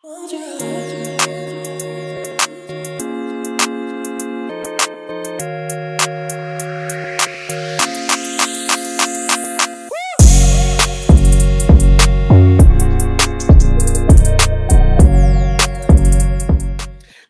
Good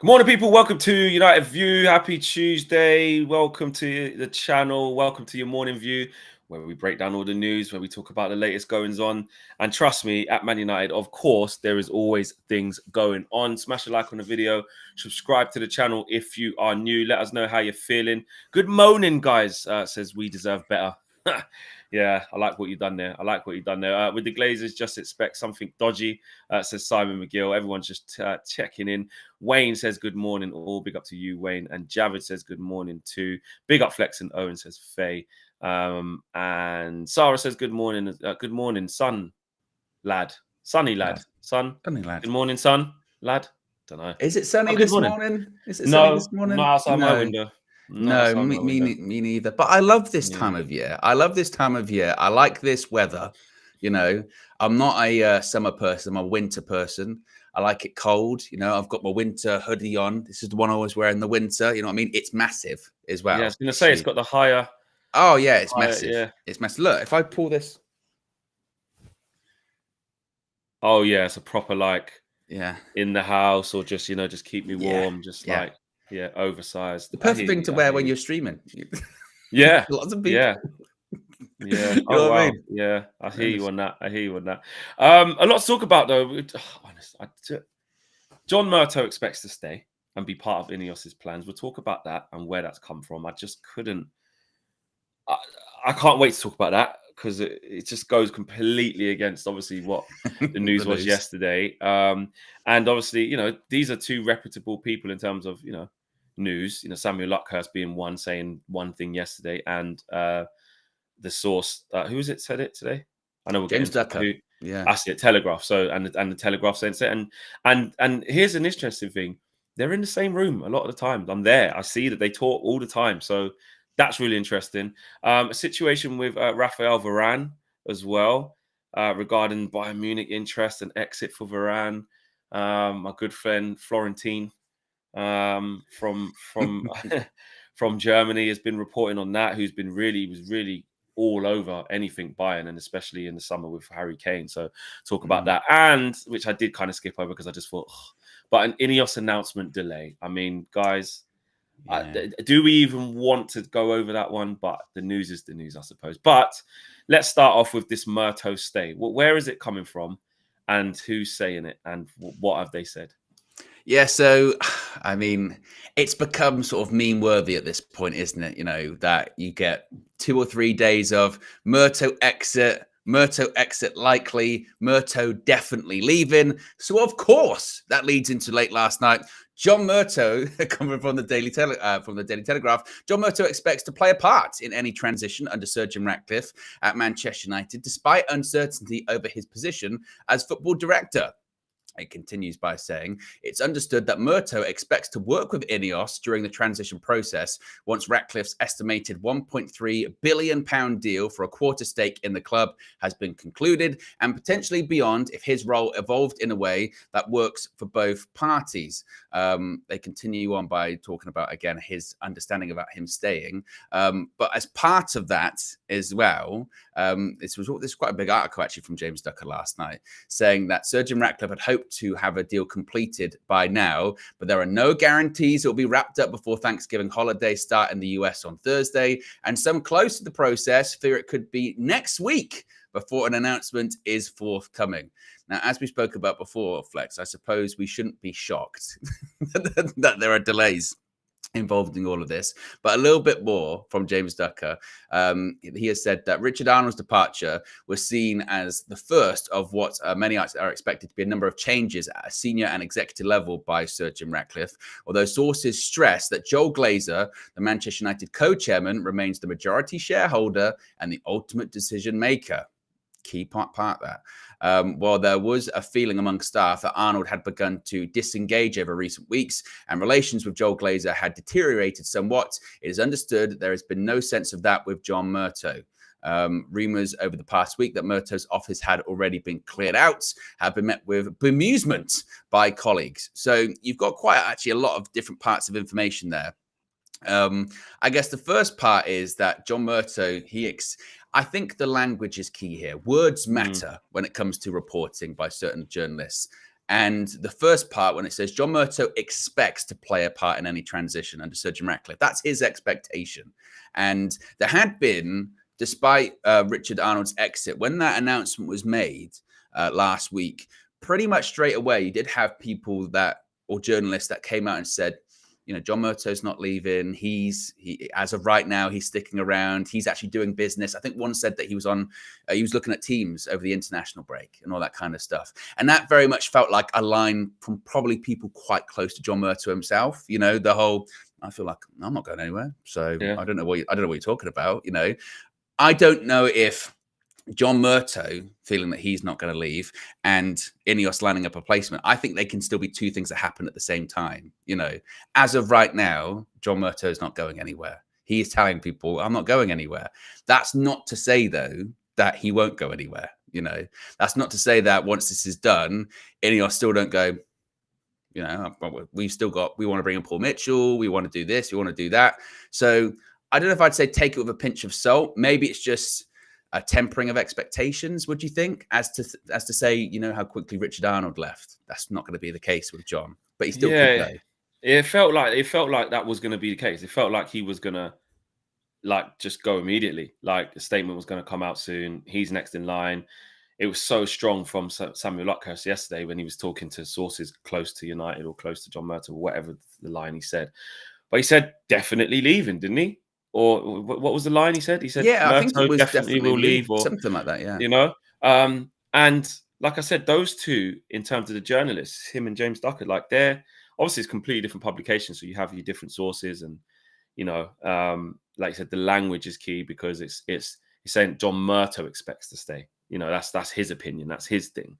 morning, people. Welcome to United View. Happy Tuesday. Welcome to the channel. Welcome to your morning view, where we break down all the news, where we talk about the latest goings on. And trust me, at Man United, of course, there is always things going on. Smash a like on the video. Subscribe to the channel if you are new. Let us know how you're feeling. Good morning, guys. Says we deserve better. Yeah, I like what you've done there. With the Glazers, just expect something dodgy, says Simon McGill. Everyone's just checking in. Wayne says good morning. All big up to you, Wayne. And Javid says good morning too. Big up Flex, and Owen says Faye. And Sarah says good morning. Good morning, son, lad. Sunny lad. Yeah. Son. Sunny lad. Good morning, son, lad. Don't know. Is it sunny this morning? Is it No, sunny this morning? not outside my window. No, me neither. But I love this time of year. I like this weather. You know, I'm not a summer person. I'm a winter person. I like it cold. You know, I've got my winter hoodie on. This is the one I always wear in the winter. You know what I mean? It's massive as well. Yeah, I was going to say, it's got the higher. Oh, yeah, it's massive. Yeah. It's massive. Look, if I pull this. Oh, yeah, it's a proper, yeah, in the house, or just, just keep me warm. Oversized. The perfect thing to wear when you're streaming. Yeah. Lots of people. Yeah. You know what I mean? Yeah. I hear you on that. A lot to talk about, though. John Murtough expects to stay and be part of INEOS's plans. We'll talk about that and where that's come from. I just couldn't. I can't wait to talk about that, because it just goes completely against, obviously, what the news was yesterday. And obviously, these are two reputable people in terms of, news. Samuel Luckhurst being one, saying one thing yesterday, and the source, who is it, said it today? I know we'll James get into Ducker. Yeah, I see it. Telegraph. So and the Telegraph sent it, and here's an interesting thing: they're in the same room a lot of the time. I'm there. I see that they talk all the time. So that's really interesting. A situation with Raphael Varane as well, regarding Bayern Munich interest and exit for Varane. My good friend Florentine from from Germany has been reporting on that. Who's been was really all over anything Bayern, and especially in the summer with Harry Kane. So talk about that, and which I did kind of skip over because I just thought, but an INEOS announcement delay. I mean, guys. Yeah. Do we even want to go over that one? But the news is the news, I suppose. But let's start off with this Murtough stay. Where is it coming from, and who's saying it, and what have they said? Yeah, so, I mean, it's become sort of meme-worthy at this point, isn't it? That you get 2 or 3 days of Murtough exit likely, Murtough definitely leaving. So, of course, that leads into late last night. John Murtough, coming from the Daily Telegraph, John Murtough expects to play a part in any transition under Sir Jim Ratcliffe at Manchester United, despite uncertainty over his position as football director. It continues by saying, it's understood that Murtough expects to work with INEOS during the transition process once Ratcliffe's estimated £1.3 billion deal for a quarter stake in the club has been concluded, and potentially beyond if his role evolved in a way that works for both parties. They continue on by talking about, again, his understanding about him staying. But as part of that as well, this is quite a big article actually from James Ducker last night, saying that Sir Jim Ratcliffe had hoped to have a deal completed by now, but there are no guarantees it will be wrapped up before Thanksgiving holiday start in the US on Thursday, and some close to the process fear it could be next week before an announcement is forthcoming. Now, as we spoke about before, Flex, I suppose we shouldn't be shocked that there are delays involved in all of this, but a little bit more from James Ducker. He has said that Richard Arnold's departure was seen as the first of what many are expected to be a number of changes at a senior and executive level by Sir Jim Ratcliffe, although sources stress that Joel Glazer, the Manchester United co-chairman, remains the majority shareholder and the ultimate decision maker. Key part that. While there was a feeling among staff that Arnold had begun to disengage over recent weeks and relations with Joel Glazer had deteriorated somewhat, it is understood that there has been no sense of that with John Murtough. Rumours over the past week that Murtough's office had already been cleared out have been met with bemusement by colleagues. So you've got quite actually a lot of different parts of information there. I guess the first part is that John Murtough, I think the language is key here. Words matter when it comes to reporting by certain journalists. And the first part, when it says John Murtough expects to play a part in any transition under Sir Jim Ratcliffe, that's his expectation. And there had been, despite Richard Arnold's exit, when that announcement was made last week, pretty much straight away, you did have people or journalists that came out and said, you know, John Murtough's not leaving. He as of right now, he's sticking around. He's actually doing business. I think one said that he was looking at teams over the international break and all that kind of stuff. And that very much felt like a line from probably people quite close to John Murtough himself. You know, the whole, I feel like I'm not going anywhere. So I don't know what you're talking about. You know, I don't know if John Murtough feeling that he's not going to leave and INEOS lining up a placement. I think they can still be two things that happen at the same time. You know, as of right now, John Murtough is not going anywhere. He is telling people, I'm not going anywhere. That's not to say, though, that he won't go anywhere. You know, that's not to say that once this is done, INEOS still don't go, you know, we want to bring in Paul Mitchell. We want to do this. We want to do that. So I don't know if I'd say take it with a pinch of salt. Maybe it's just a tempering of expectations, would you think, as to say, you know, how quickly Richard Arnold left? That's not going to be the case with John, but he still could go. It felt like that was going to be the case. It felt like he was going to just go immediately. Like a statement was going to come out soon. He's next in line. It was so strong from Samuel Luckhurst yesterday when he was talking to sources close to United or close to John Murtough, or whatever the line he said. But he said definitely leaving, didn't he? Or what was the line he said? He said, yeah, I think it was definitely will leave, or something like that. Yeah, you know. And like I said, those two, in terms of the journalists, him and James Ducker, like they're obviously it's completely different publications, so you have your different sources, and you know, like you said, the language is key because it's saying John Murtough expects to stay. You know, that's his opinion, that's his thing.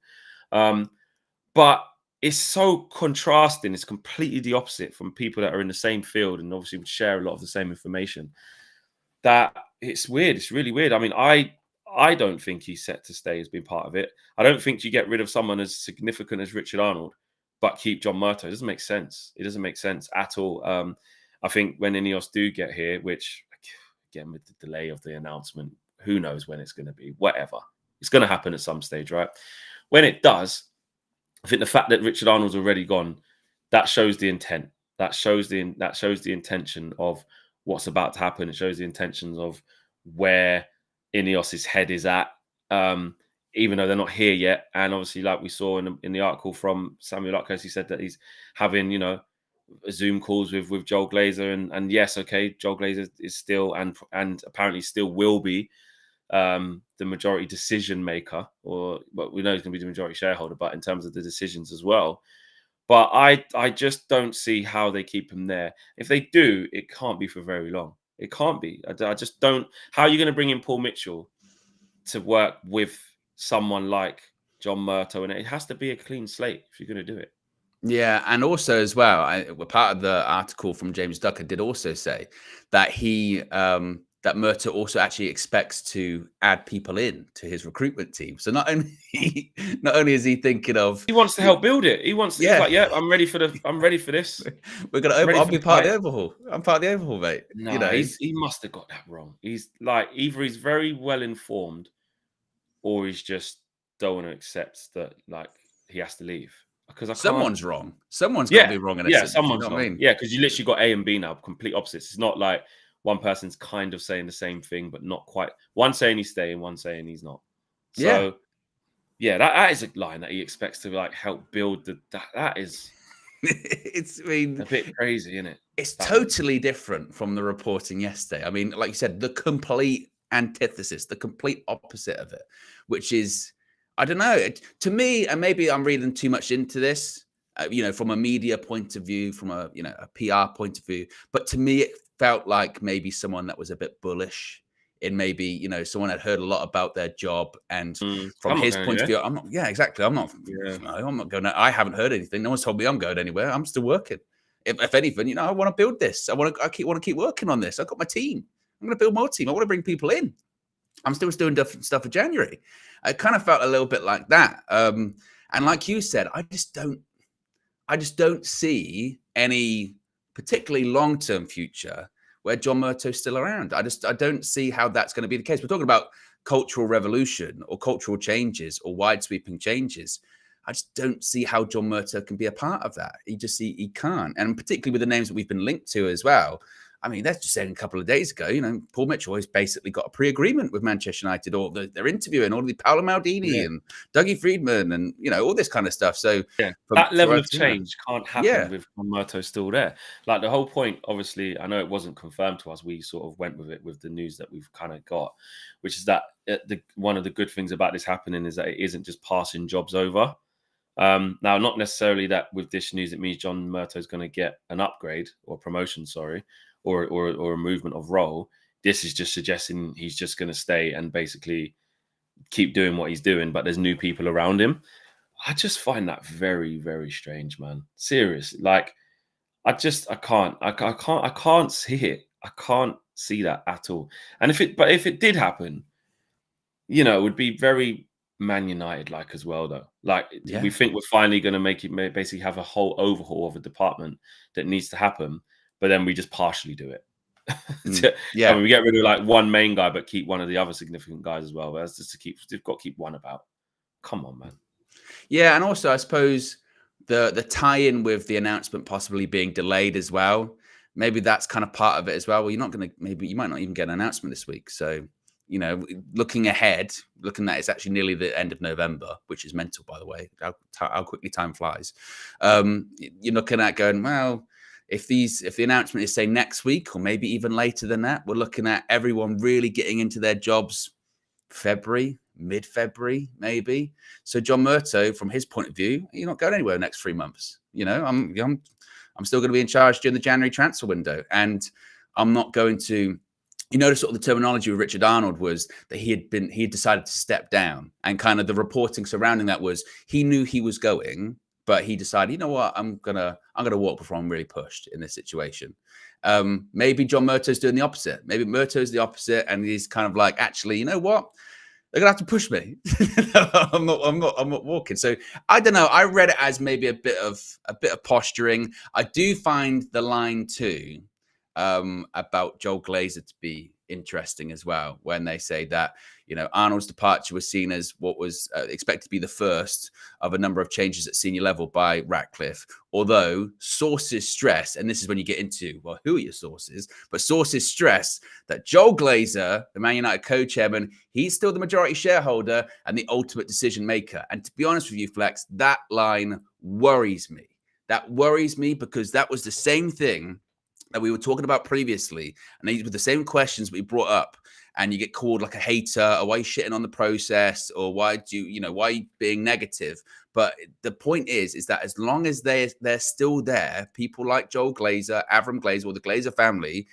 But it's so contrasting. It's completely the opposite from people that are in the same field and obviously would share a lot of the same information. That it's weird. It's really weird. I mean, I don't think he's set to stay as being part of it. I don't think you get rid of someone as significant as Richard Arnold, but keep John Murtough. It doesn't make sense. It doesn't make sense at all. I think when INEOS do get here, which again with the delay of the announcement, who knows when it's going to be? Whatever. It's going to happen at some stage, right? When it does, I think the fact that Richard Arnold's already gone, that shows the intent. That shows the intention of what's about to happen. It shows the intentions of where INEOS's head is at, even though they're not here yet. And obviously, like we saw in the article from Samuel Luckhurst, he said that he's having, you know, Zoom calls with Joel Glazer, and yes, okay, Joel Glazer is still and apparently still will be the majority decision maker, or well, we know he's going to be the majority shareholder, but in terms of the decisions as well. But I just don't see how they keep him there. If they do, it can't be for very long. It can't be. I just don't. How are you going to bring in Paul Mitchell to work with someone like John Murtough? And it has to be a clean slate if you're going to do it. Yeah, and also as well, part of the article from James Ducker did also say that that Murtough also actually expects to add people in to his recruitment team. So not only is he thinking of, he wants to help build it. He wants to, he's like, yeah, I'm ready for this. We're gonna I'll be part of the overhaul. I'm part of the overhaul, mate. No, you know, he must have got that wrong. He's like, either he's very well informed, or he's just don't want to accept that like he has to leave. Because someone's wrong. Someone's got to be wrong in this. Yeah, someone's wrong. I mean? Yeah, because you literally got A and B now, complete opposites. It's not like one person's kind of saying the same thing, but not quite. One saying he's staying, one saying he's not. So, yeah, that is a line that he expects to like help build that is. It's a bit crazy, isn't it? It's totally different from the reporting yesterday. I mean, like you said, the complete antithesis, the complete opposite of it, which is, I don't know, to me, and maybe I'm reading too much into this, you know, from a media point of view, from a PR point of view, but to me, it felt like maybe someone that was a bit bullish in maybe, you know, someone had heard a lot about their job, and from his point of view, I'm not, exactly. I'm not going, I haven't heard anything. No one's told me I'm going anywhere. I'm still working. If anything, you know, I want to build this. I want to keep working on this. I've got my team. I'm going to build more team. I want to bring people in. I'm still doing different stuff for January. I kind of felt a little bit like that. And like you said, I just don't see any particularly long-term future where John Murtough's still around. I don't see how that's going to be the case. We're talking about cultural revolution or cultural changes or wide sweeping changes. I just don't see how John Murtough can be a part of that. He can't. And particularly with the names that we've been linked to as well. I mean, that's just saying a couple of days ago, Paul Mitchell has basically got a pre-agreement with Manchester United, or they're interviewing all the Paolo Maldini and Dougie Friedman and, all this kind of stuff. So that level of us, change can't happen with Murtough still there. Like the whole point, obviously, I know it wasn't confirmed to us. We sort of went with it with the news that we've kind of got, which is that one of the good things about this happening is that it isn't just passing jobs over. Now, not necessarily that with this news, it means John Murtough is going to get an upgrade or promotion, or a movement of role. This is just suggesting he's just going to stay and basically keep doing what he's doing, but there's new people around him. I just find that very, very strange, man. Seriously, like I can't see it. I can't see that at all. And if it did happen, it would be very Man United like as well, though. Like we think we're finally going to basically have a whole overhaul of a department that needs to happen, but then we just partially do it. I mean, we get rid of like one main guy, but keep one of the other significant guys as well. But that's just they've got to keep one about. Come on, man. Yeah, and also I suppose the tie-in with the announcement possibly being delayed as well. Maybe that's kind of part of it as well. Well, you might not even get an announcement this week. So, looking ahead, looking at it's actually nearly the end of November, which is mental, by the way, how quickly time flies. You're looking at going, well, if the announcement is say next week or maybe even later than that, we're looking at everyone really getting into their jobs February, mid-February, maybe. So John Murtough, from his point of view, you're not going anywhere the next 3 months. I'm still going to be in charge during the January transfer window, and I'm not going to. Sort of the terminology with Richard Arnold was that he had decided to step down, and kind of the reporting surrounding that was he knew he was going, but he decided, you know what, I'm gonna walk before I'm really pushed in this situation. Maybe John Murtough's doing the opposite. Maybe Murtough's the opposite, and he's kind of like, actually, you know what? They're gonna have to push me. I'm not walking. So I don't know. I read it as maybe a bit of posturing. I do find the line too about Joel Glazer to be interesting as well, when they say that Arnold's departure was seen as what was expected to be the first of a number of changes at senior level by Ratcliffe, although sources stress, and this is when you get into, well, who are your sources, but sources stress that Joel Glazer, the Man United co-chairman, he's still the majority shareholder and the ultimate decision maker. And to be honest with you, Flex, that line worries me. That worries me because that was the same thing that we were talking about previously, and these were the same questions we brought up, and you get called like a hater, or why are you shitting on the process, or why are you being negative? But the point is that as long as they're still there, people like Joel Glazer, Avram Glazer, or the Glazer family,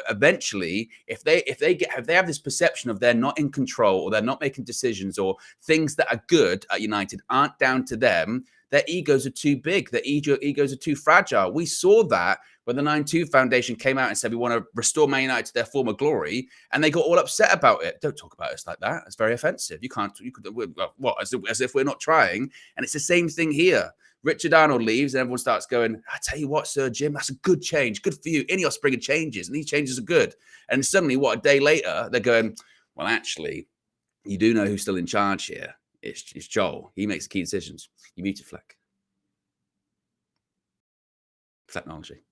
eventually, if they have this perception of they're not in control, or they're not making decisions, or things that are good at United aren't down to them, their egos are too big, their egos are too fragile. We saw that when the 9-2 Foundation came out and said we want to restore Man United to their former glory, and they got all upset about it. Don't talk about us like that. It's very offensive. You could what, as if we're not trying. And it's the same thing here. Richard Arnold leaves, and everyone starts going, I tell you what, Sir Jim, that's a good change. Good for you. INEOS bringing changes, and these changes are good. And suddenly, a day later, they're going, well, actually, you do know who's still in charge here. It's Joel. He makes the key decisions. You muted Fleck. Technology.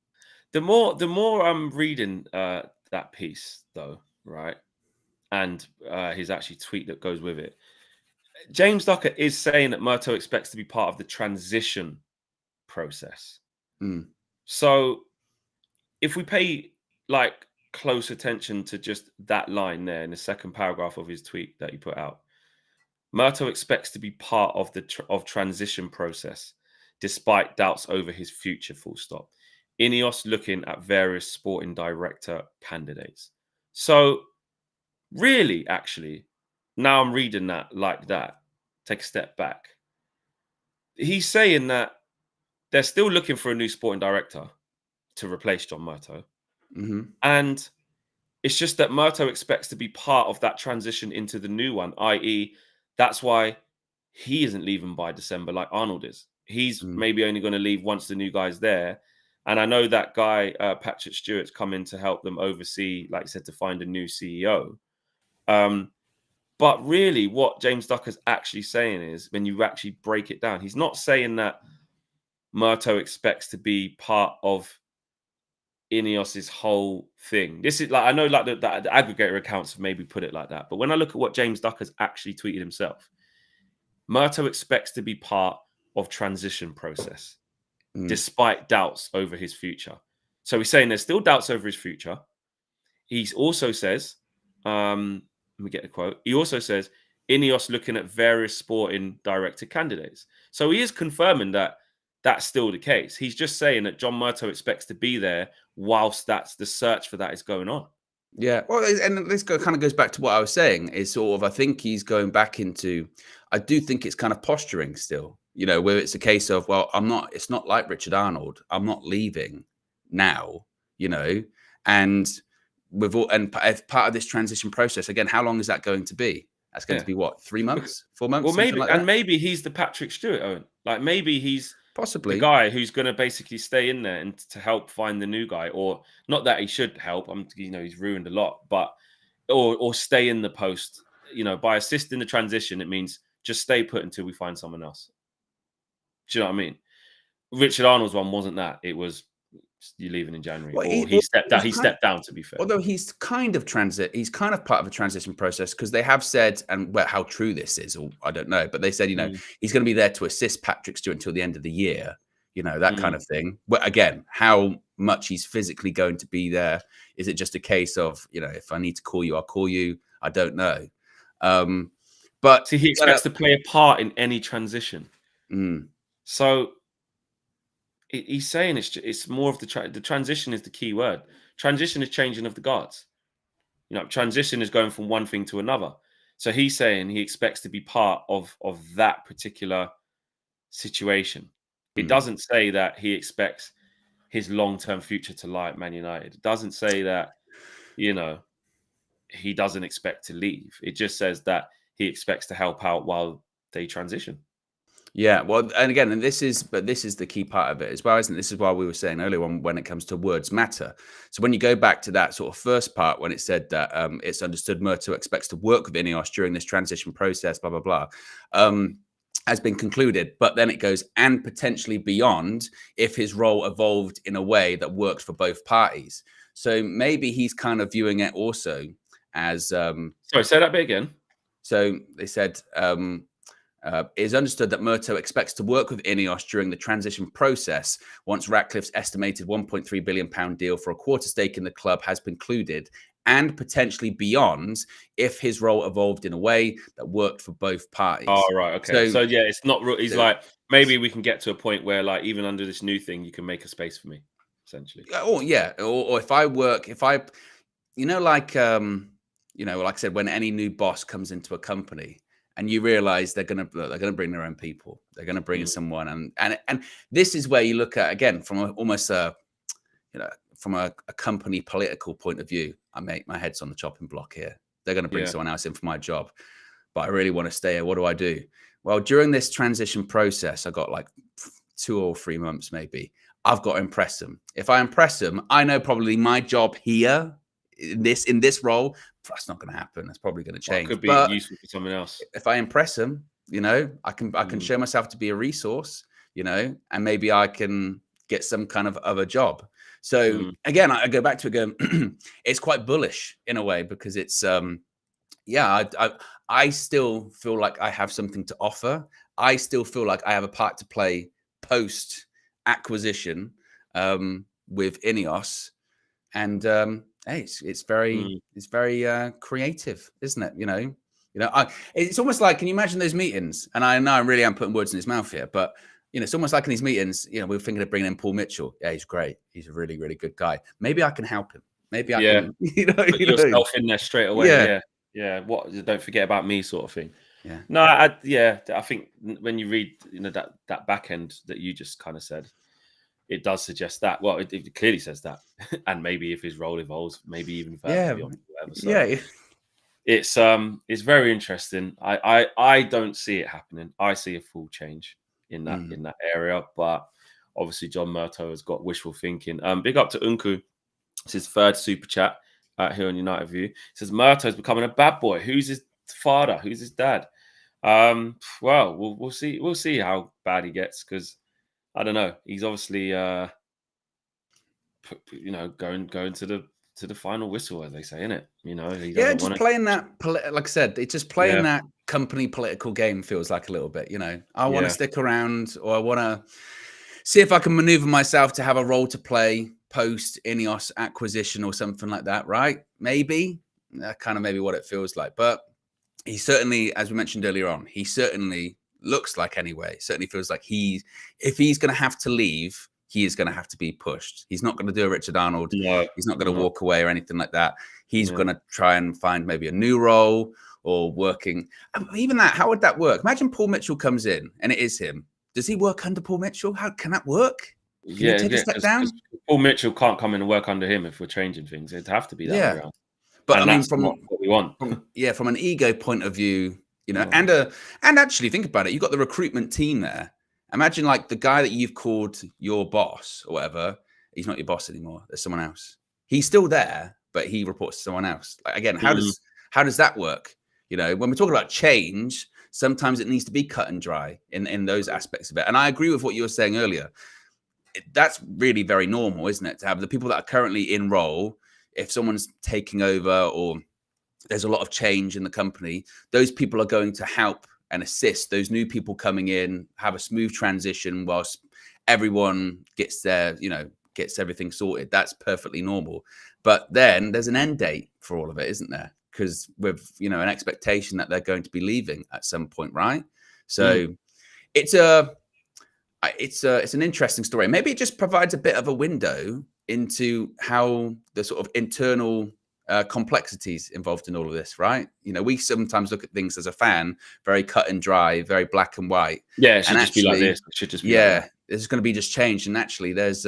The more I'm reading that piece, though, right, and his actually tweet that goes with it, James Ducker is saying that Murtough expects to be part of the transition process. So if we pay like close attention to just that line there in the second paragraph of his tweet that he put out, Murtough expects to be part of the transition process, despite doubts over his future. Full stop. INEOS looking at various sporting director candidates. So, really, actually, now I'm reading that like that. Take a step back. He's saying that they're still looking for a new sporting director to replace John Murtough. And It's just that Murtough expects to be part of that transition into the new one, i.e., that's why he isn't leaving by December like Arnold is. He's Mm. maybe only going to leave once the new guy's there. And I know that guy, Patrick Stewart's come in to help them oversee, like I said, to find a new CEO. But really, what James Ducker's actually saying is, when you actually break it down, he's not saying that Murtough expects to be part of INEOS's whole thing. This is like, I know like the aggregator accounts have maybe put it like that, but when I look at what James Ducker's actually tweeted himself, Murtough expects to be part of transition process, despite doubts over his future. So he's saying there's still doubts over his future. He also says, let me get the quote. He also says, INEOS looking at various sporting director candidates. So he is confirming that that's still the case. He's just saying that John Murtough expects to be there whilst that's the search for that is going on. Yeah, well, and this kind of goes back to what I was saying. Is sort of, I think he's going back into. I do think it's kind of posturing still. Where it's a case of, well, I'm not. It's not like Richard Arnold. I'm not leaving now. And with all, and as part of this transition process, again, how long is that going to be? That's going to be what, 3 months, 4 months? Well, maybe, like and maybe he's the Patrick Stewart, Owen. Like maybe he's possibly the guy who's going to basically stay in there and to help find the new guy, or not that he should help. He's ruined a lot, but or stay in the post. By assisting the transition, it means just stay put until we find someone else. Do you know what I mean? Richard Arnold's one wasn't that. It was you leaving in January, well, he stepped down. He stepped down. To be fair, although he's kind of part of a transition process, because they have said, and how true this is, or I don't know, but they said, he's going to be there to assist Patrick Stewart until the end of the year, that kind of thing. But again, how much he's physically going to be there? Is it just a case of, if I need to call you, I'll call you? I don't know. But see, he expects to play a part in any transition. So he's saying it's more of the transition is the key word. Transition is changing of the guards. Transition is going from one thing to another. So he's saying he expects to be part of that particular situation. It doesn't say that he expects his long-term future to lie at Man United. It doesn't say that, he doesn't expect to leave. It just says that he expects to help out while they transition. Yeah, well, and again, this is the key part of it as well, isn't it? This is why we were saying earlier on, when it comes to words matter. So when you go back to that sort of first part, when it said that it's understood Murtough expects to work with INEOS during this transition process, blah, blah, blah, has been concluded. But then it goes, and potentially beyond, if his role evolved in a way that worked for both parties. So maybe he's kind of viewing it also as... Sorry, say that bit again. So they said... it is understood that Murtough expects to work with INEOS during the transition process once Ratcliffe's estimated £1.3 billion deal for a quarter stake in the club has been concluded, and potentially beyond if his role evolved in a way that worked for both parties. Oh, right. Okay. So yeah, it's not... He's like, maybe we can get to a point where, like, even under this new thing, you can make a space for me, essentially. Oh, yeah. Or if I, like I said, when any new boss comes into a company, and you realize they're gonna bring their own people. They're gonna bring in someone, and this is where you look at, again, from almost from a company political point of view. My head's on the chopping block here. They're gonna bring someone else in for my job, but I really want to stay here. What do I do? Well, during this transition process, I got like 2 or 3 months maybe. I've got to impress them. If I impress them, I know probably my job here in this role, that's not going to happen. That's probably going to change. Well, it could be useful for someone else. If I impress them, I can show myself to be a resource, and maybe I can get some kind of other job. So again, I go back to it going, it's quite bullish in a way, because it's, I still feel like I have something to offer. I still feel like I have a part to play post acquisition with INEOS, and hey, it's very creative, isn't it? It's almost like, can you imagine those meetings? And I know I really am putting words in his mouth here, but it's almost like in these meetings, we were thinking of bringing in Paul Mitchell. Yeah, he's great. He's a really, really good guy. Maybe I can help him. Maybe I can, put yourself in there straight away. Yeah. What? Don't forget about me, sort of thing. Yeah. No, I think when you read, that back end that you just kind of said, it does suggest that. Well, it clearly says that, and maybe if his role evolves, maybe even further beyond whatever. So it's very interesting. I don't see it happening. I see a full change in that area, but obviously John Murtough has got wishful thinking. Big up to Unku. It's his third super chat here on United View. It says Murtough's becoming a bad boy. Who's his father? Who's his dad? Well, we'll see. We'll see how bad he gets, because I don't know. He's obviously going to the final whistle, as they say, innit? He doesn't just playing that. Like I said, it's just playing that company political game. Feels like a little bit. I want to stick around, or I want to see if I can maneuver myself to have a role to play post INEOS acquisition or something like that. Right? Maybe kind of maybe what it feels like. But he certainly, as we mentioned earlier on, he certainly looks like anyway. Certainly feels like if he's going to have to leave, he is going to have to be pushed. He's not going to do a Richard Arnold. No, he's not going to walk away or anything like that. He's going to try and find maybe a new role or working. Even that, how would that work? Imagine Paul Mitchell comes in and it is him. Does he work under Paul Mitchell? How can that work? Can he take a step down? Paul Mitchell can't come in and work under him if we're changing things. It'd have to be that way around. But and I mean, from what we want. From an ego point of view, and actually think about it. You've got the recruitment team there. Imagine like the guy that you've called your boss or whatever. He's not your boss anymore. There's someone else. He's still there, but he reports to someone else. Like, again, how does that work? When we're talking about change, sometimes it needs to be cut and dry in those aspects of it. And I agree with what you were saying earlier. That's really very normal, isn't it? To have the people that are currently in role, if someone's taking over or there's a lot of change in the company, those people are going to help and assist those new people coming in, have a smooth transition whilst everyone gets gets everything sorted. That's perfectly normal. But then there's an end date for all of it, isn't there? Because with an expectation that they're going to be leaving at some point, right? So it's an interesting story. Maybe it just provides a bit of a window into how the sort of internal complexities involved in all of this, right? We sometimes look at things as a fan, very cut and dry, very black and white. Yeah, it should just be like this. It should just be like that. It's going to be just changed. And actually, there's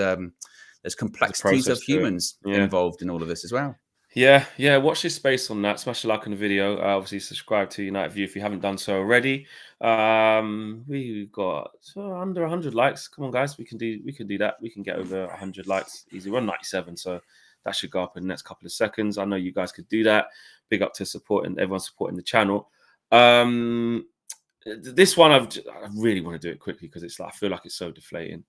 complexities of humans involved in all of this as well. Yeah. Watch this space on that. Smash a like on the video. Obviously, subscribe to United View if you haven't done so already. We've got under 100 likes. Come on, guys, we can do that. We can get over 100 likes easy. We're on 97, so that should go up in the next couple of seconds. I know you guys could do that. Big up to everyone supporting the channel. This one I really want to do it quickly because it's I feel like it's so deflating.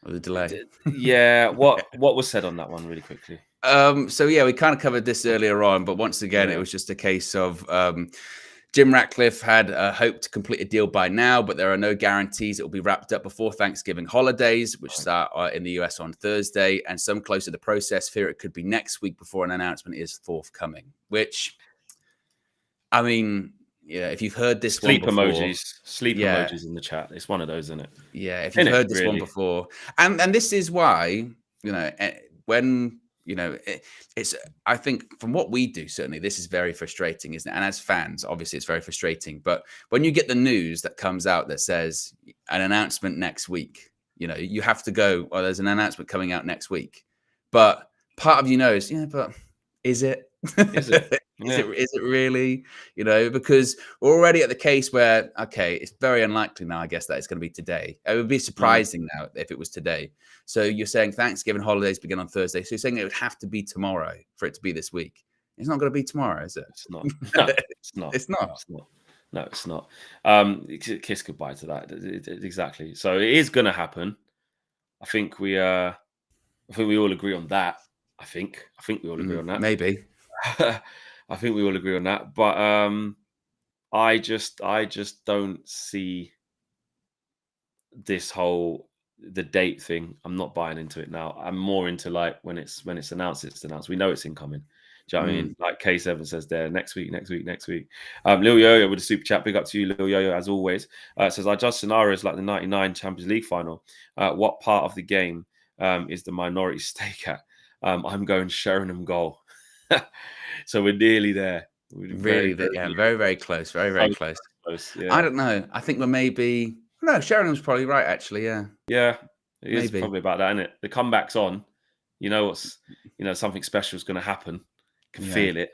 The delay. Yeah. What was said on that one really quickly? So we kind of covered this earlier on, but once again, it was just a case of Jim Ratcliffe had hoped to complete a deal by now, but there are no guarantees it will be wrapped up before Thanksgiving holidays, which start in the US on Thursday, and some closer to the process fear it could be next week before an announcement is forthcoming. Which, I mean, if you've heard this sleep one before, emojis in the chat. It's one of those, isn't it? Yeah, if you've heard this one before, and this is why when. It's. I think from what we do, certainly this is very frustrating, isn't it? And as fans, obviously, it's very frustrating. But when you get the news that comes out that says an announcement next week, you have to go. Well, there's an announcement coming out next week. But part of you knows, but is it? Is it? Is it really? Because we're already at the case where, okay, it's very unlikely now, I guess, that it's going to be today. It would be surprising now if it was today. So you're saying Thanksgiving holidays begin on Thursday. So you're saying it would have to be tomorrow for it to be this week. It's not going to be tomorrow, is it? It's not. No, it's not. It's not. It's not. No, it's not. Kiss goodbye to that. Exactly. So it is going to happen. I think we all agree on that. I think we all agree on that. Maybe. I think we all agree on that, but I just don't see this whole the date thing. I'm not buying into it now. I'm more into like when it's announced, it's announced. We know it's incoming. Do you know what I mean? Like K7 says there, next week. Lil Yo-Yo with a super chat. Big up to you, Lil Yo-Yo, as always. Says, I judge scenarios like the 99 Champions League final. What part of the game is the minority stake at? I'm going Sheringham goal. So we're nearly there. Very, very close. Very, very close. Yeah. I don't know. I think we're maybe... No, Sheringham's probably right, actually, yeah. Yeah. It is probably about that, isn't it? The comeback's on. You know something special is going to happen. Can feel it.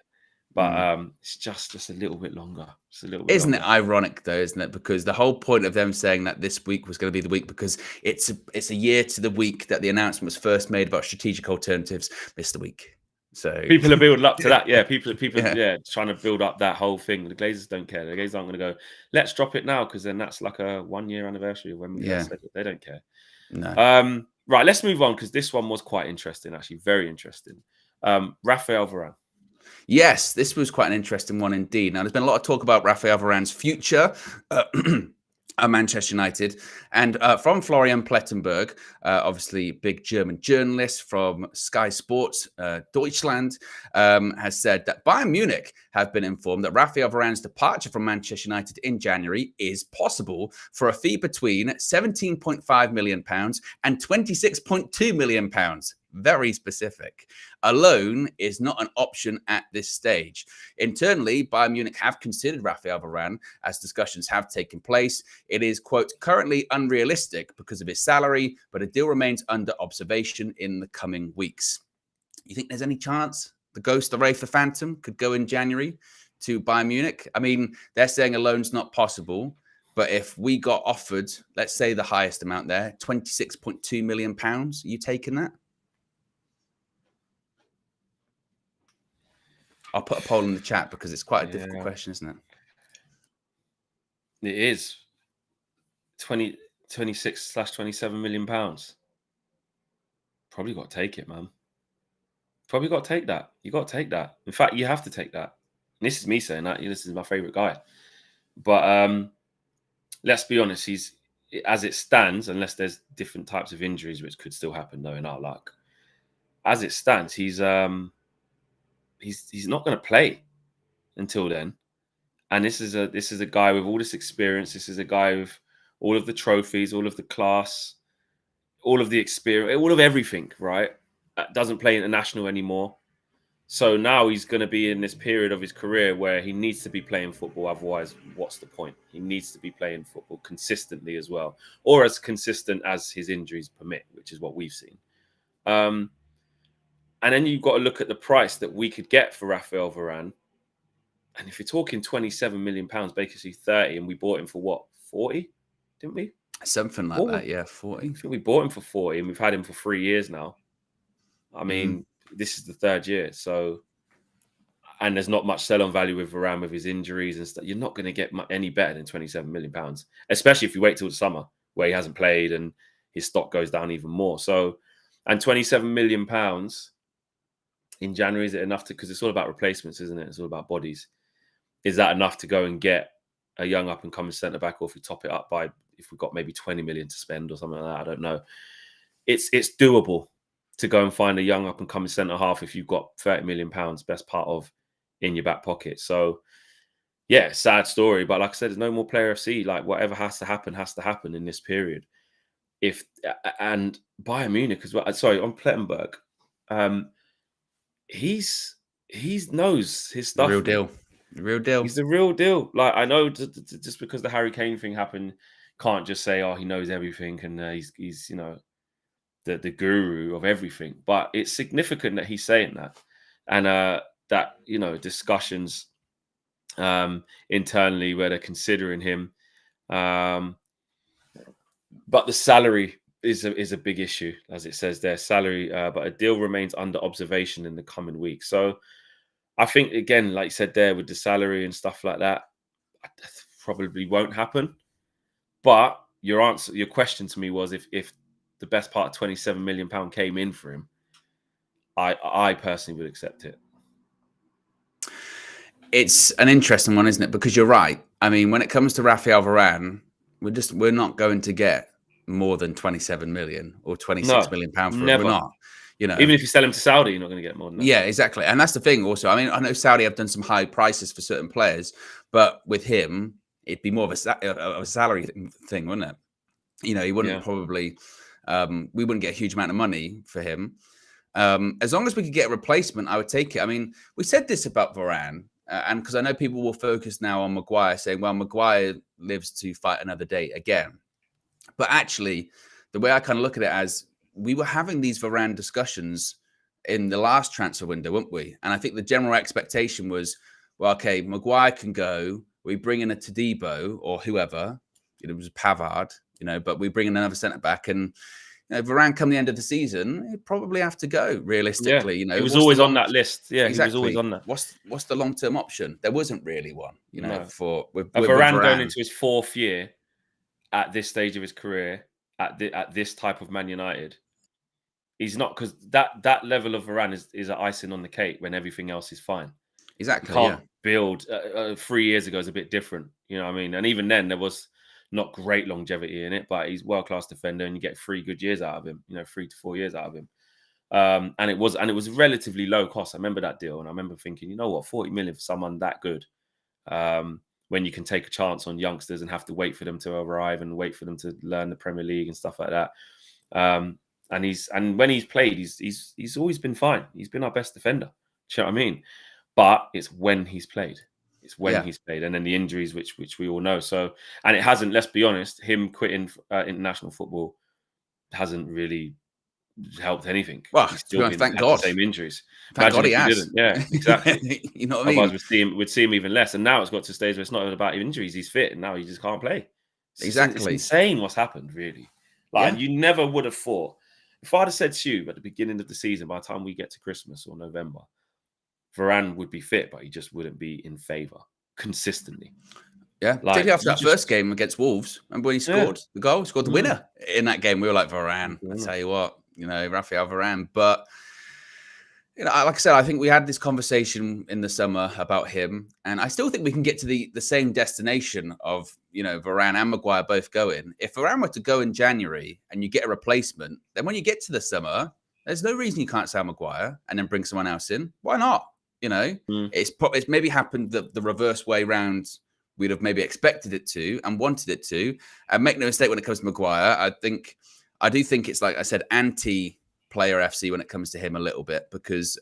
But it's just a little bit longer. Just a little bit Isn't longer. it ironic though, isn't it? Because the whole point of them saying that this week was going to be the week, because it's a year to the week that the announcement was first made about strategic alternatives, missed the week. So people are building up to that. Yeah, people trying to build up that whole thing. The Glazers don't care. The Glazers aren't going to go, let's drop it now, because then that's like a 1-year anniversary of when we first said it. They don't care. No. Right, let's move on, because this one was quite interesting, actually. Very interesting. Raphael Varane. Yes, this was quite an interesting one indeed. Now, there's been a lot of talk about Raphael Varane's future at Manchester United. And from Florian Plettenberg, obviously big German journalist from Sky Sports Deutschland, has said that Bayern Munich have been informed that Raphael Varane's departure from Manchester United in January is possible for a fee between £17.5 million and £26.2 million. Very specific. A loan is not an option at this stage. Internally, Bayern Munich have considered Raphael Varane as discussions have taken place. It is, quote, currently unrealistic because of his salary, but a deal remains under observation in the coming weeks. You think there's any chance the Ghost, the Wraith, the Phantom could go in January to Bayern Munich? I mean, they're saying a loan's not possible. But if we got offered, let's say the highest amount there, £26.2 million, are you taking that? I'll put a poll in the chat because it's quite a difficult question, isn't it? It is. 26/27 million pounds. Probably got to take it, man. Probably got to take that. You got to take that. In fact, you have to take that. And this is me saying that. This is my favorite guy. But let's be honest. He's, as it stands, unless there's different types of injuries, which could still happen, though, in our luck. As it stands, he's not going to play until then. And this is a guy with all this experience. This is a guy with all of the trophies, all of the class, all of the experience, all of everything, right? Doesn't play international anymore. So now he's going to be in this period of his career where he needs to be playing football. Otherwise, what's the point? He needs to be playing football consistently as well, or as consistent as his injuries permit, which is what we've seen. And then you've got to look at the price that we could get for Raphael Varane. And if you're talking £27 million, basically 30, and we bought him for what, 40? Didn't we? Something like that, yeah, 40. I think we bought him for 40, and we've had him for 3 years now. I mean, this is the third year, so, and there's not much sell-on value with Varane with his injuries and stuff. You're not going to get any better than £27 million, especially if you wait till the summer where he hasn't played and his stock goes down even more. So, and £27 million in January, is it enough to? Because it's all about replacements, isn't it? It's all about bodies. Is that enough to go and get a young up-and-coming centre-back, or if we top it up by, if we've got maybe 20 million to spend or something like that, I don't know. It's doable to go and find a young up-and-coming centre-half if you've got £30 million, best part of, in your back pocket. So, yeah, sad story. But like I said, there's no more player FC. Like, whatever has to happen in this period. And Bayern Munich as well. Sorry, on Plettenberg, he knows his stuff. Real deal. Real deal. He's the real deal. Like, I know just because the Harry Kane thing happened, can't just say, oh, he knows everything and he's the guru of everything. But it's significant that he's saying that, and that discussions internally where they're considering him. But the salary is a big issue, as it says there. Salary, but a deal remains under observation in the coming weeks. So I think, again, like you said there, with the salary and stuff like that, probably won't happen. But your question to me was, if the best part of £27 million came in for him, I personally would accept it. It's an interesting one, isn't it? Because you're right. I mean, when it comes to Raphael Varane, we're not going to get more than 27 million or 26 million pounds for him. We're not. Even if you sell him to Saudi, you're not going to get more than that. Yeah, exactly. And that's the thing also. I mean, I know Saudi have done some high prices for certain players, but with him, it'd be more of a salary thing, wouldn't it? He wouldn't probably, we wouldn't get a huge amount of money for him. As long as we could get a replacement, I would take it. I mean, we said this about Varane, and because I know people will focus now on Maguire, saying, well, Maguire lives to fight another day again. But actually, the way I kind of look at it as we were having these Varane discussions in the last transfer window, weren't we? And I think the general expectation was, well, okay, Maguire can go. We bring in a Todibo or whoever. It was Pavard, but we bring in another centre back, and Varane come the end of the season, he'd probably have to go. Realistically, he was always on that list. Yeah, exactly. He was always on that. What's the long term option? There wasn't really one. With Varane going into his 4th year at this stage of his career at this type of Man United. He's not, because that level of Varane is an icing on the cake when everything else is fine. Exactly. You can't build 3 years ago is a bit different. You know what I mean? And even then, there was not great longevity in it, but he's world-class defender, and you get 3 good years out of him. 3 to 4 years out of him. And it was relatively low cost. I remember that deal, and I remember thinking, 40 million for someone that good, when you can take a chance on youngsters and have to wait for them to arrive and wait for them to learn the Premier League and stuff like that. And when he's played, he's always been fine. He's been our best defender. Do you know what I mean? But it's when he's played. It's when he's played, and then the injuries, which we all know. So, and it hasn't. Let's be honest. Him quitting international football hasn't really helped anything. Well, thank God. The same injuries. Thank God he has. Yeah, exactly. You know what I mean? Otherwise, we'd see him even less. And now it's got to a stage where it's not even about injuries. He's fit, and now he just can't play. It's insane what's happened, really. You never would have thought. If I'd have said to you at the beginning of the season, by the time we get to Christmas or November, Varane would be fit, but he just wouldn't be in favour consistently. Yeah, particularly after that first game against Wolves, and when he scored the goal, scored the winner in that game, we were like, Varane. I tell you what, Raphael Varane. But like I said, I think we had this conversation in the summer about him, and I still think we can get to the same destination of Varane and Maguire both going. If Varane were to go in January and you get a replacement, then when you get to the summer, there's no reason you can't sell Maguire and then bring someone else in. Why not? It's maybe happened the reverse way round. We'd have maybe expected it to and wanted it to. And make no mistake, when it comes to Maguire, I do think it's, like I said, anti-player FC when it comes to him a little bit, because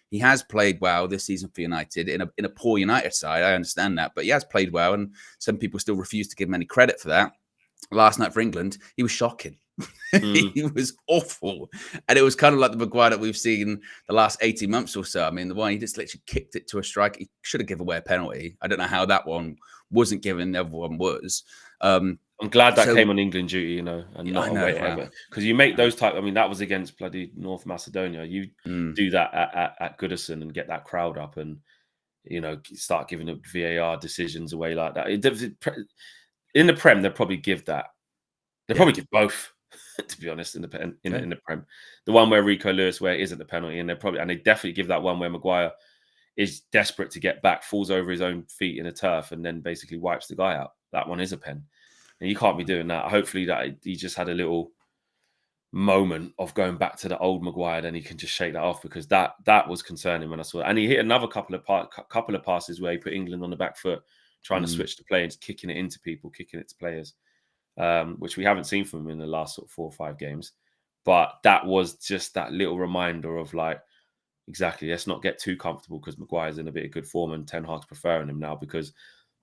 he has played well this season for United in a poor United side. I understand that, but he has played well, and some people still refuse to give him any credit for that. Last night for England, he was shocking. He was awful. And it was kind of like the Maguire that we've seen the last 18 months or so. I mean, the one he just literally kicked it to a strike. He should have given away a penalty. I don't know how that one wasn't given. The other one was. I'm glad that came on England duty, and not away ever. Because you make those type. I mean, that was against bloody North Macedonia. You do that at Goodison and get that crowd up, and start giving up VAR decisions away like that. In the Prem, they'll probably give that. They'll probably give both. To be honest, in the Prem, the one where Rico Lewis, where it isn't the penalty, and they definitely give that one where Maguire is desperate to get back, falls over his own feet in a turf, and then basically wipes the guy out. That one is a pen, and you can't be doing that. Hopefully, that he just had a little moment of going back to the old Maguire, then he can just shake that off, because that was concerning when I saw it. And he hit another couple of passes where he put England on the back foot, trying to switch the play and kicking it into people, kicking it to players. Which we haven't seen from him in the last sort of 4 or 5 games. But that was just that little reminder of, like, exactly, let's not get too comfortable, because Maguire's in a bit of good form and Ten Hag's preferring him now, because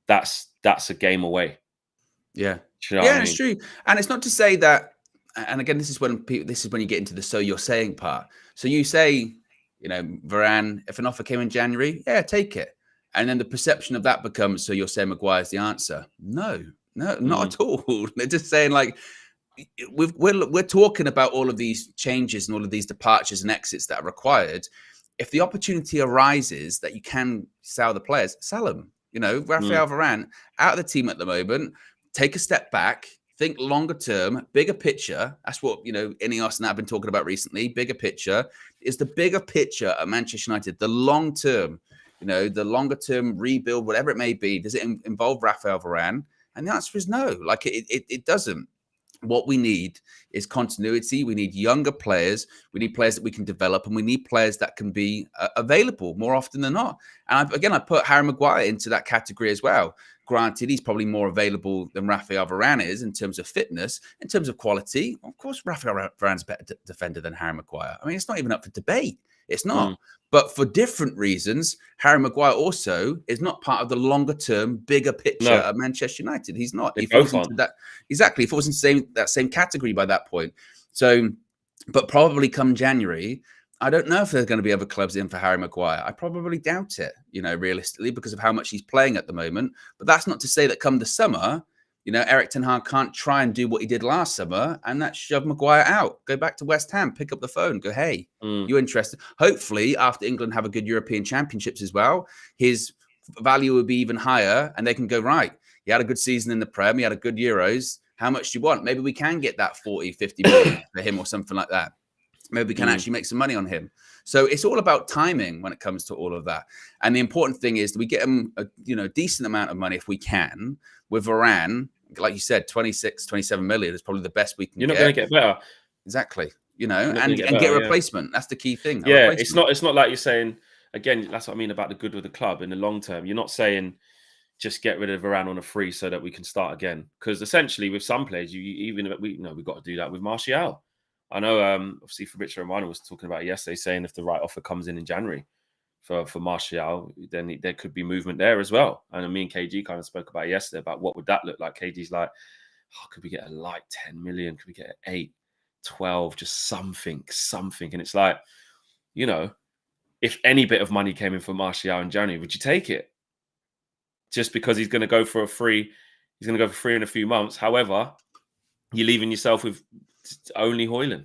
that's a game away. Yeah. You know what I mean? It's true. And it's not to say that, and again, this is when you get into the so you're saying part. So you say, Varane, if an offer came in January, yeah, take it. And then the perception of that becomes, so you're saying Maguire's the answer. No, not at all. They're just saying, like, we're talking about all of these changes and all of these departures and exits that are required. If the opportunity arises that you can sell the players, sell them. Raphael Varane out of the team at the moment. Take a step back, think longer term, bigger picture. That's what INEOS and I have been talking about recently. Bigger picture is the bigger picture at Manchester United. The long term, the longer term rebuild, whatever it may be. Does it involve Raphael Varane? And the answer is no. Like, it doesn't. What we need is continuity. We need younger players. We need players that we can develop, and we need players that can be available more often than not. And I put Harry Maguire into that category as well. Granted, he's probably more available than Raphael Varane is in terms of fitness, in terms of quality. Of course, Raphael Varane's a better defender than Harry Maguire. I mean, it's not even up for debate. It's not. But for different reasons, Harry Maguire also is not part of the longer-term, bigger picture of Manchester United. He's not. He falls into that exactly. He falls into that same category by that point. So, but probably come January, I don't know if there's going to be other clubs in for Harry Maguire. I probably doubt it, realistically, because of how much he's playing at the moment. But that's not to say that come the summer, Eric Ten Hag can't try and do what he did last summer and that shove Maguire out. Go back to West Ham, pick up the phone, go, hey, you interested? Hopefully, after England have a good European Championships as well, his value will be even higher and they can go, right, he had a good season in the Prem, he had a good Euros. How much do you want? Maybe we can get that 40, 50 million for him or something like that. Maybe we can actually make some money on him. So it's all about timing when it comes to all of that. And the important thing is that we get him a decent amount of money if we can. With Varane, like you said, 26, 27 million is probably the best we can get. You're not going to get better. Exactly. And get a replacement. That's the key thing. Yeah, it's not like you're saying, again, that's what I mean about the good with the club in the long term. You're not saying just get rid of Varane on a free so that we can start again. Because essentially with some players, we've got to do that with Martial. I know, obviously, Fabrizio Romano was talking about it yesterday, saying if the right offer comes in January for Martial, then there could be movement there as well. And me and KG kind of spoke about it yesterday about what would that look like. KG's like, could we get a light 10 million? Could we get 8, 12, just something? And it's like, if any bit of money came in for Martial in January, would you take it? Just because he's going to go for free in a few months. However, you're leaving yourself with only Højlund.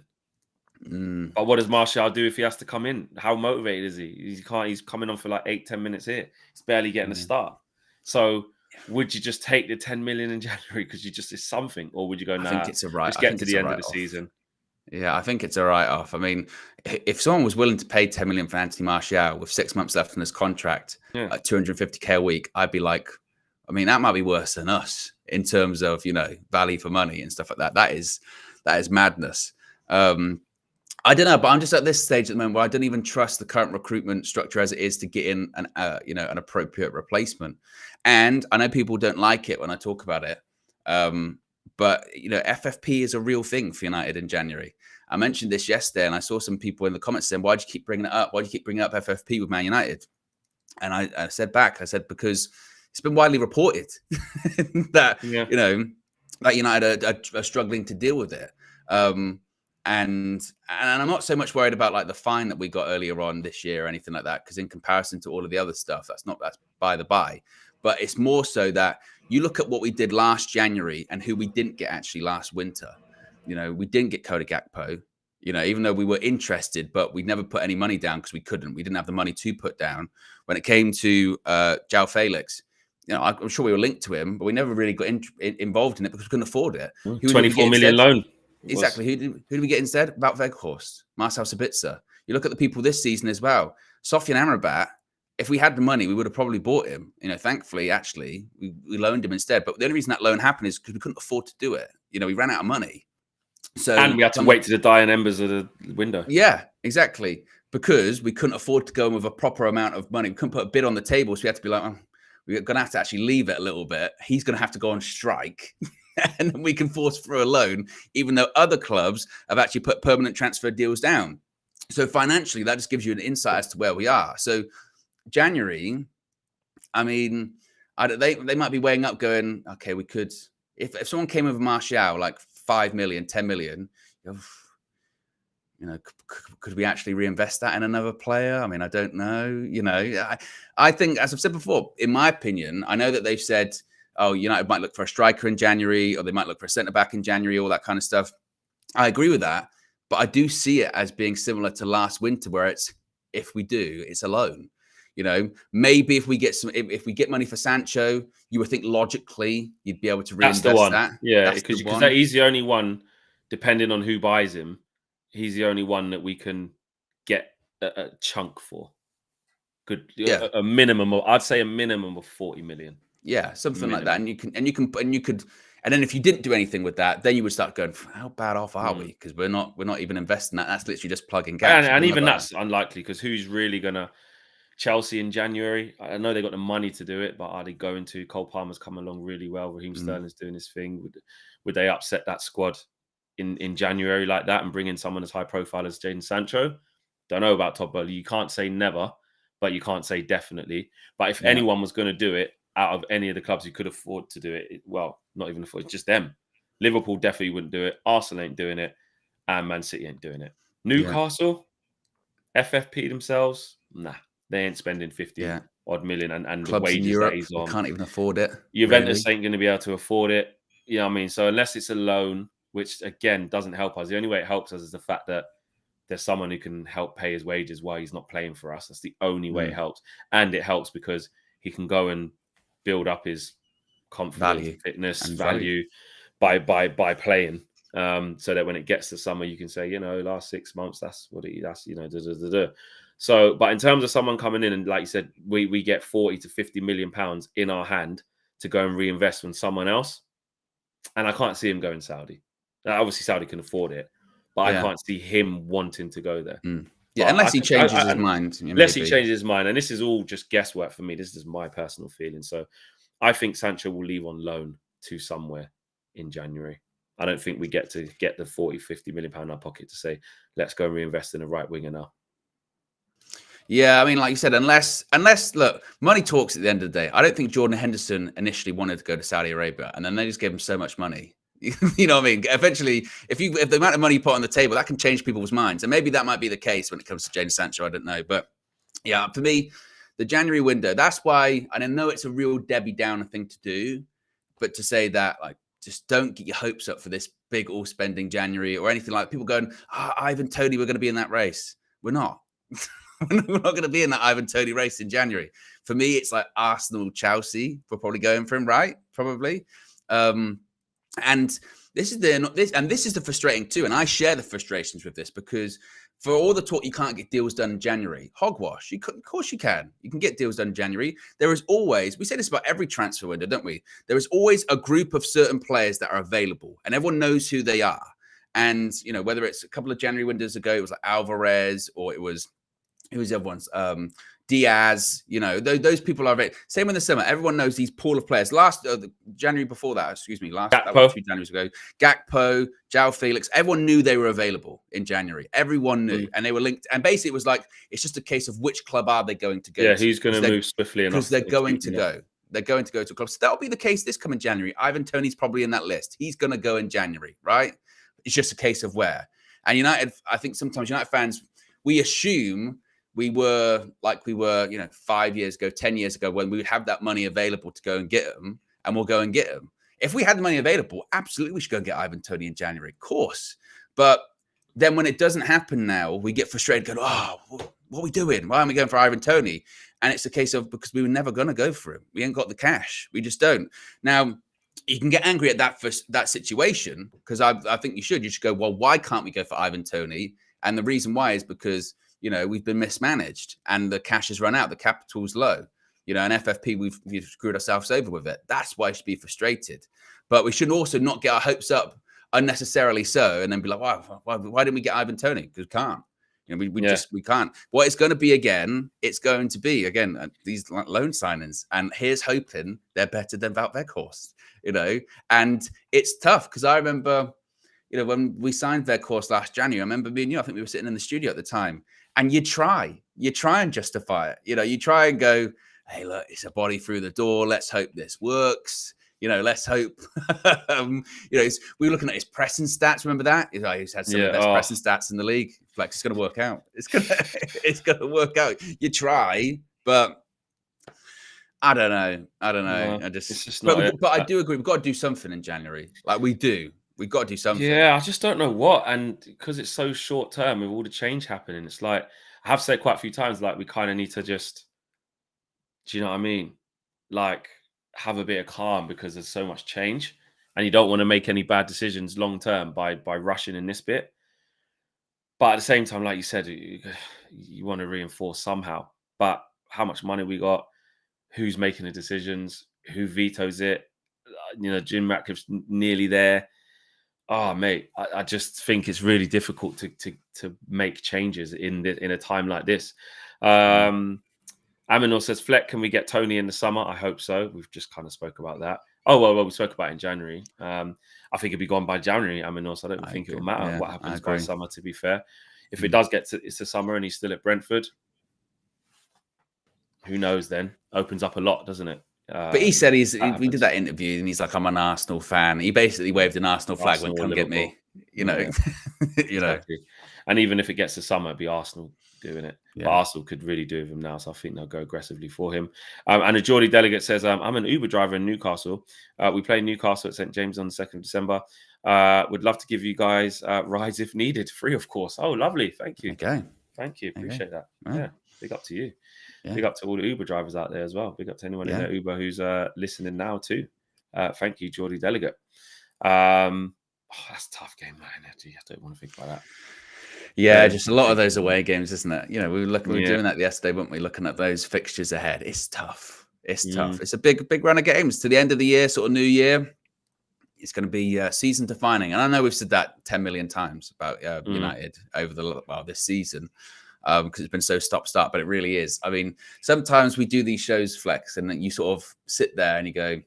But what does Martial do if he has to come in? How motivated is he? He's coming on for like 8-10 minutes here. He's barely getting a start. So would you just take the 10 million in January because it's something? Or would you go, nah, I think it's a right. Just get to the end of the season? Yeah, I think it's a write-off. I mean, if someone was willing to pay 10 million for Anthony Martial with 6 months left on his contract at 250k a week, I'd be like, I mean, that might be worse than us in terms of, value for money and stuff like that. That is madness. I don't know, but I'm just at this stage at the moment where I don't even trust the current recruitment structure as it is to get in an appropriate replacement. And I know people don't like it when I talk about it. But FFP is a real thing for United in January. I mentioned this yesterday, and I saw some people in the comments saying, "Why do you keep bringing it up? Why do you keep bringing up FFP with Man United?" And I said back, because it's been widely reported that that United are struggling to deal with it. And I'm not so much worried about like the fine that we got earlier on this year or anything like that, because in comparison to all of the other stuff, that's by the by. But it's more so that you look at what we did last January and who we didn't get actually last winter. We didn't get Cody Gakpo, even though we were interested, but we never put any money down because we couldn't. We didn't have the money to put down. When it came to João Felix, I'm sure we were linked to him, but we never really got involved in it because we couldn't afford it. 24 million loan. Exactly. Who did we get instead? About Weghorst, Marcel Sabitzer. You look at the people this season as well. Sofian Amrabat, if we had the money, we would have probably bought him. Thankfully, actually, we loaned him instead. But the only reason that loan happened is because we couldn't afford to do it. We ran out of money. And we had to wait to the dying embers of the window. Yeah, exactly. Because we couldn't afford to go in with a proper amount of money. We couldn't put a bid on the table. So we had to be like, we're going to have to actually leave it a little bit. He's going to have to go on strike. And then we can force through a loan, even though other clubs have actually put permanent transfer deals down. So financially, that just gives you an insight as to where we are. So January, I mean, they might be weighing up going, okay, we could, if someone came with Martial, like 5 million, 10 million, could we actually reinvest that in another player? I mean, I don't know. I think, as I've said before, in my opinion, I know that they've said, oh, United might look for a striker in January, or they might look for a centre-back in January, all that kind of stuff. I agree with that, but I do see it as being similar to last winter, where if we do, it's a loan. Maybe if we get money for Sancho, you would think logically you'd be able to reinvest that. Yeah, because he's the only one, depending on who buys him, he's the only one that we can get a chunk for. Good, a minimum of, I'd say a minimum of 40 million. Yeah, something like that. And you could, and then if you didn't do anything with that, then you would start going, how bad off are we? Because we're not even investing that. That's literally just plugging gaps. And even that's unlikely, because who's really gonna Chelsea in January. I know they got the money to do it, but are they going to? Cole Palmer's come along really well. Raheem Sterling's doing his thing. Would they upset that squad in January like that and bring in someone as high profile as Jadon Sancho? Don't know about Todd Bowley. You can't say never, but you can't say definitely. But if anyone was going to do it out of any of the clubs who could afford to do it, well, not even afford, it's just them. Liverpool definitely wouldn't do it. Arsenal ain't doing it. And Man City ain't doing it. Newcastle, FFP themselves, nah, they ain't spending 50 odd million and clubs the wages in Europe that he's on. can't even afford it. Juventus ain't going to be able to afford it. You know what I mean? So unless it's a loan, which again doesn't help us, the only way it helps us is the fact that there's someone who can help pay his wages while he's not playing for us. That's the only way it helps. And it helps because he can go and build up his confidence, fitness, and value by playing. So that when it gets to summer, you can say, you know, last 6 months, that's, you know, So, but in terms of someone coming in and like you said, we get 40 to 50 million pounds in our hand to go and reinvest in someone else. And I can't see him going Saudi. Now, obviously, Saudi can afford it, but I can't see him wanting to go there. Yeah, unless he changes his mind. Unless he changes his mind. And this is all just guesswork for me. This is my personal feeling. So I think Sancho will leave on loan to somewhere in January. I don't think we get to get the 40, 50 million pound in our pocket to say, let's go and reinvest in a right winger now. Yeah, I mean, like you said, unless look, money talks at the end of the day. I don't think Jordan Henderson initially wanted to go to Saudi Arabia, and then they just gave him so much money. You know what I mean? Eventually, if the amount of money you put on the table, that can change people's minds. And maybe that might be the case when it comes to Jadon Sancho. I don't know. But yeah, for me, the January window, that's why, and I know it's a real Debbie Downer thing to do, but to say that, like, just don't get your hopes up for this big all spending January or anything like people going, Ivan Toney, we're going to be in that race. We're not. We're not going to be in that Ivan Toney race in January. For me, it's like Arsenal, Chelsea. We're probably going for him, right? Probably. And this is the frustrating too. And I share the frustrations with this because for all the talk, you can't get deals done in January. Hogwash. Of course you can. You can get deals done in January. There is always, we say this about every transfer window, don't we? There is always a group of certain players that are available and everyone knows who they are. And, you know, whether it's a couple of January windows ago, it was like Alvarez or it was, who was the other ones? Diaz, you know, those people are available. Same in the summer. Everyone knows these pool of players. Last January before that, that was 2 Januaries ago. Gakpo, João Felix, everyone knew they were available in January. Everyone knew. And they were linked. And basically it was like, it's just a case of which club are they going to go to? Yeah, who's going to move swiftly enough? Because they're going to go. They're going to go to a club. So that'll be the case this coming January. Ivan Toney's probably in that list. He's going to go in January, right? It's just a case of where. And United, I think sometimes United fans, we assume we were like we were, you know, 5 years ago, 10 years ago, when we would have that money available to go and get them, and we'll go and get them. If we had the money available, absolutely we should go and get Ivan Toney in January, of course. But then when it doesn't happen now, we get frustrated, going, oh, what are we doing? Why aren't we going for Ivan Toney? And it's a case of because we were never going to go for him. We ain't got the cash. We just don't. Now, you can get angry at that situation because I think you should. You should go, well, why can't we go for Ivan Toney? And the reason why is because, you know, we've been mismanaged and the cash has run out. The capital's low, you know, and FFP, we've screwed ourselves over with it. That's why I should be frustrated. But we should also not get our hopes up unnecessarily so and then be like, why didn't we get Ivan Toney? Because we can't. You know, we can't. What it's going to be again, these loan signings. And here's hoping they're better than Wout Weghorst, you know. And it's tough because I remember, you know, when we signed Weghorst last January, I remember me and you, I think we were sitting in the studio at the time. And you try and justify it. You know, you try and go, hey, look, it's a body through the door. Let's hope this works. You know, let's hope. You know, we were looking at his pressing stats. Remember that? He's had some of the best pressing stats in the league. Like, it's going to work out. It's going to work out. You try, but I don't know. No, but I do agree. We've got to do something in January. Like we do. We've got to do something. Yeah, I just don't know what. And because it's so short term with all the change happening, it's like, I have said quite a few times, like, we kind of need to just, do you know what I mean? Like, have a bit of calm because there's so much change and you don't want to make any bad decisions long term by rushing in this bit. But at the same time, like you said, you want to reinforce somehow. But how much money we got, who's making the decisions, who vetoes it? You know, Jim Ratcliffe's nearly there. Oh, mate, I just think it's really difficult to make changes in a time like this. Aminor says, Fleck, can we get Tony in the summer? I hope so. We've just kind of spoke about that. Oh, well, we spoke about it in January. I think it'll be gone by January, Aminor, so I don't think it will matter what happens by summer, to be fair. If it does get to it's the summer and he's still at Brentford, who knows then? Opens up a lot, doesn't it? But he said we did that interview and he's like, I'm an Arsenal fan. He basically waved an Arsenal flag, went, come get me. You know, exactly. And even if it gets to summer, it'd be Arsenal doing it. Yeah. But Arsenal could really do with him now, so I think they'll go aggressively for him. And a Geordie delegate says, I'm an Uber driver in Newcastle. We play Newcastle at St. James on the 2nd of December. Would love to give you guys rides if needed. Free, of course. Oh, lovely. Thank you. Okay. Thank you. Appreciate that. Wow. Yeah. Big up to you. Yeah. Big up to all the Uber drivers out there as well. Big up to anyone in their Uber who's listening now too. Thank you, Geordie delegate. That's a tough game, man. I don't want to think about that. Yeah, just a lot of those away games, isn't it? You know, we were doing that yesterday, weren't we? Looking at those fixtures ahead. It's tough. It's tough. It's a big run of games to the end of the year, sort of new year. It's going to be season defining. And I know we've said that 10 million times about United over this season because it's been so stop-start, but it really is. I mean, sometimes we do these shows, Flex, and then you sort of sit there and you go,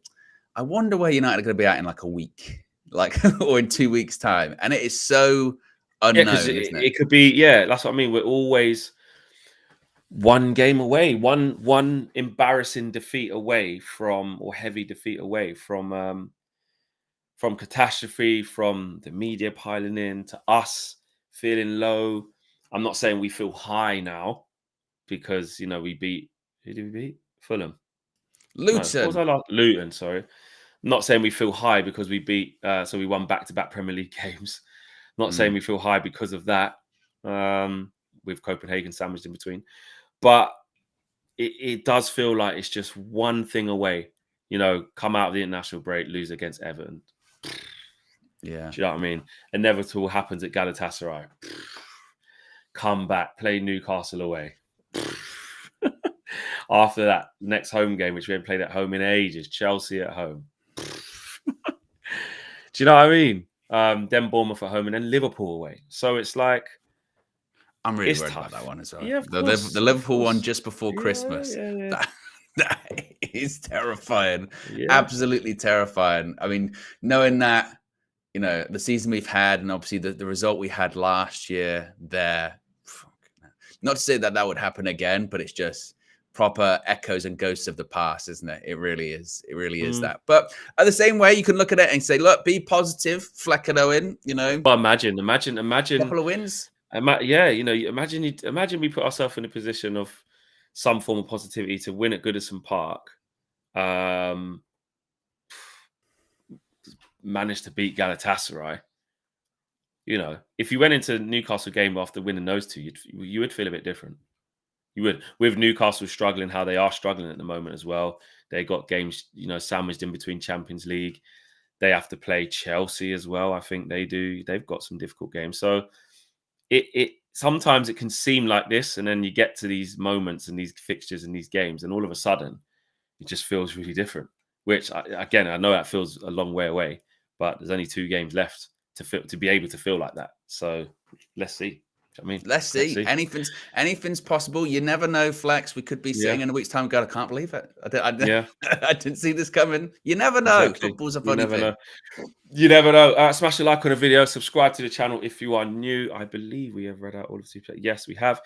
I wonder where United are going to be at in like a week, like or in 2 weeks' time. And it is so unknown, isn't it? It could be, that's what I mean. We're always one game away, one embarrassing defeat away from, or heavy defeat away from catastrophe, from the media piling in, to us feeling low. I'm not saying we feel high now because, we beat, who did we beat? Fulham. Luton. No, what was I like? Luton, sorry. I'm not saying we feel high because we beat, so we won back-to-back Premier League games. Not saying we feel high because of that, with Copenhagen sandwiched in between. But it does feel like it's just one thing away. Come out of the international break, lose against Everton. Yeah. Do you know what I mean? Inevitable happens at Galatasaray. Come back, play Newcastle away. After that, next home game, which we haven't played at home in ages, Chelsea at home. Do you know what I mean? Then Bournemouth at home and then Liverpool away. So it's like, I'm really worried about that one as well. Yeah, the Liverpool one just before Christmas. Yeah. That is terrifying. Yeah. Absolutely terrifying. I mean, knowing that, the season we've had and obviously the result we had last year there, not to say that would happen again, but it's just proper echoes and ghosts of the past, isn't it? It really is. It really is that. But at the same way, you can look at it and say, look, be positive, Fleck and Owen, Well, imagine. A couple of wins. Imagine we put ourselves in a position of some form of positivity to win at Goodison Park. Managed to beat Galatasaray. If you went into Newcastle game after winning those two, you would feel a bit different. You would. With Newcastle struggling how they are struggling at the moment as well. They got games, sandwiched in between Champions League. They have to play Chelsea as well. I think they do. They've got some difficult games. So it sometimes it can seem like this, and then you get to these moments and these fixtures and these games, and all of a sudden it just feels really different. Which again, I know that feels a long way away, but there's only 2 games left to be able to feel like that. So let's see. Let's see. Anything's possible. You never know, Flex. We could be saying in a week's time, God, I can't believe it. I didn't see this coming. You never know. Exactly. Football's a funny thing. You never know. Smash a like on the video. Subscribe to the channel if you are new. I believe we have read out all of the super. Yes, we have.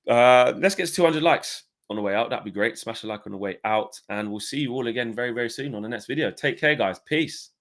Let's get to 200 likes on the way out. That'd be great. Smash a like on the way out. And we'll see you all again very, very soon on the next video. Take care, guys. Peace.